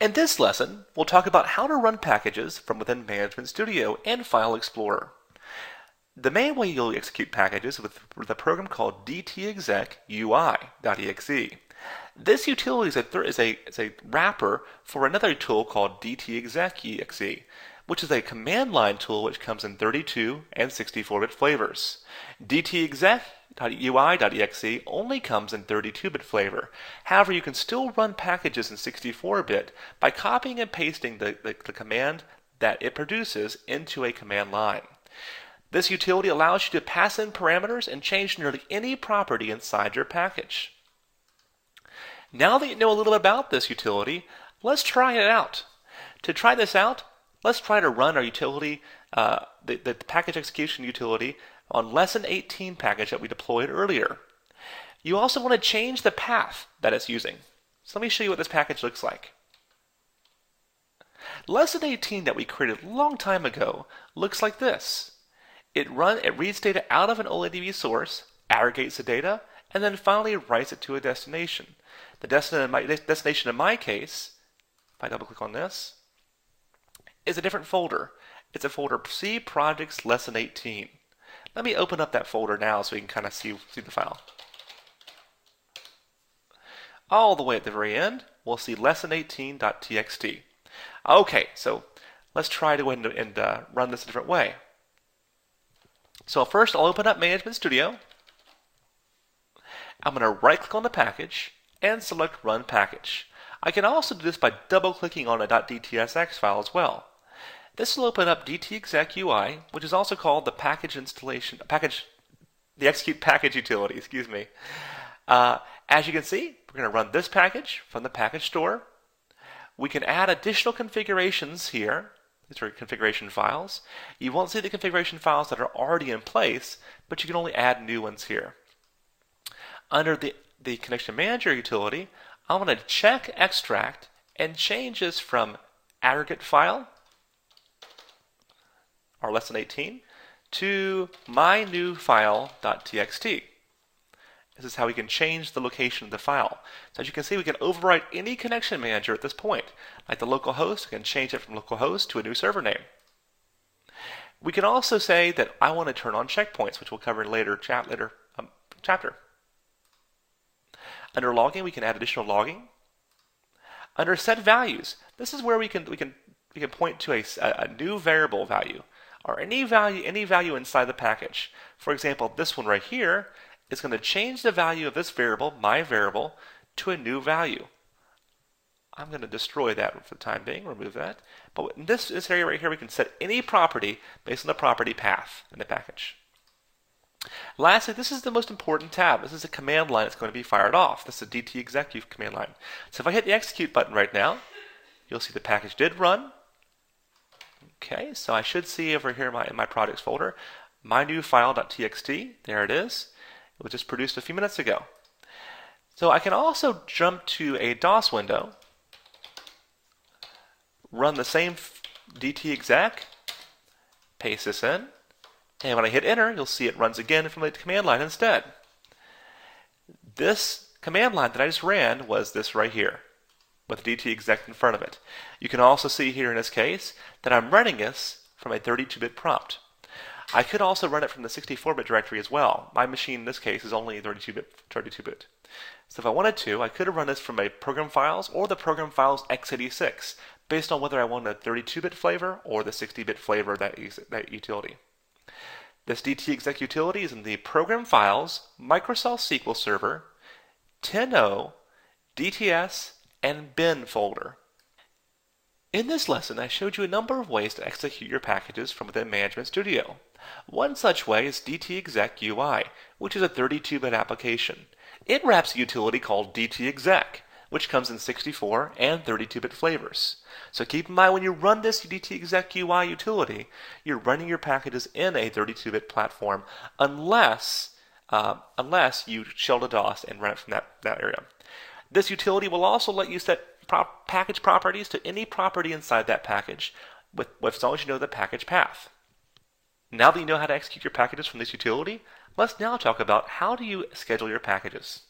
In this lesson, we'll talk about how to run packages from within Management Studio and File Explorer. The main way you'll execute packages is with a program called dtexec UI.exe. This utility is a wrapper for another tool called dtexec.exe, which is a command line tool which comes in 32 and 64-bit flavors. dtexec.ui.exe only comes in 32-bit flavor. However, you can still run packages in 64-bit by copying and pasting the command that it produces into a command line. This utility allows you to pass in parameters and change nearly any property inside your package. Now that you know a little about this utility, let's try it out. To try this out, let's try to run our utility, the package execution utility, on Lesson 18 package that we deployed earlier. You also want to change the path that it's using. So let me show you what this package looks like. Lesson 18 that we created a long time ago looks like this. It reads data out of an OLEDV source, aggregates the data, and then finally writes it to a destination. The destination in my case, if I double click on this, is a different folder. It's a folder C Projects Lesson 18. Let me open up that folder now so we can kind of see the file. All the way at the very end, we'll see lesson18.txt. Okay, so let's try to go ahead and run this a different way. So first I'll open up Management Studio. I'm going to right click on the package and select Run Package. I can also do this by double clicking on a .dtsx file as well. This will open up dtexec UI, which is also called the execute package utility, excuse me. As you can see, we're going to run this package from the package store. We can add additional configurations here. These are configuration files. You won't see the configuration files that are already in place, but you can only add new ones here. Under the Connection Manager utility, I'm going to check extract and change this from aggregate file, our lesson 18, to my new file.txt. This is how we can change the location of the file. So as you can see, we can overwrite any connection manager at this point. Like the local host, we can change it from localhost to a new server name. We can also say that I want to turn on checkpoints, which we'll cover in later chapter. Under logging, we can add additional logging. Under set values, this is where we can point to a new variable value, or any value inside the package. For example, this one right here is going to change the value of this variable, my variable, to a new value. I'm going to destroy that for the time being, remove that. But in this area right here, we can set any property based on the property path in the package. Lastly, this is the most important tab. This is a command line that's going to be fired off. This is a dtexec command line. So if I hit the execute button right now, you'll see the package did run. Okay, so I should see over here in my projects folder, my new file.txt. There it is. It was just produced a few minutes ago. So I can also jump to a DOS window, run the same dtexec, paste this in, and when I hit enter, you'll see it runs again from the command line instead. This command line that I just ran was this right here, with dtexec in front of it. You can also see here in this case that I'm running this from a 32-bit prompt. I could also run it from the 64-bit directory as well. My machine in this case is only 32-bit. So if I wanted to, I could have run this from a program files or the program files x86, based on whether I want a 32-bit flavor or the 60-bit flavor of that utility. This dtexec utility is in the Program Files, Microsoft SQL Server, 10.0, DTS, and bin folder. In this lesson, I showed you a number of ways to execute your packages from within Management Studio. One such way is dtexec UI, which is a 32-bit application. It wraps a utility called dtexec, which comes in 64 and 32-bit flavors. So keep in mind when you run this dtexec UI utility, you're running your packages in a 32-bit platform unless you shell to DOS and run it from that area. This utility will also let you set package properties to any property inside that package, with as long as you know the package path. Now that you know how to execute your packages from this utility, let's now talk about how do you schedule your packages.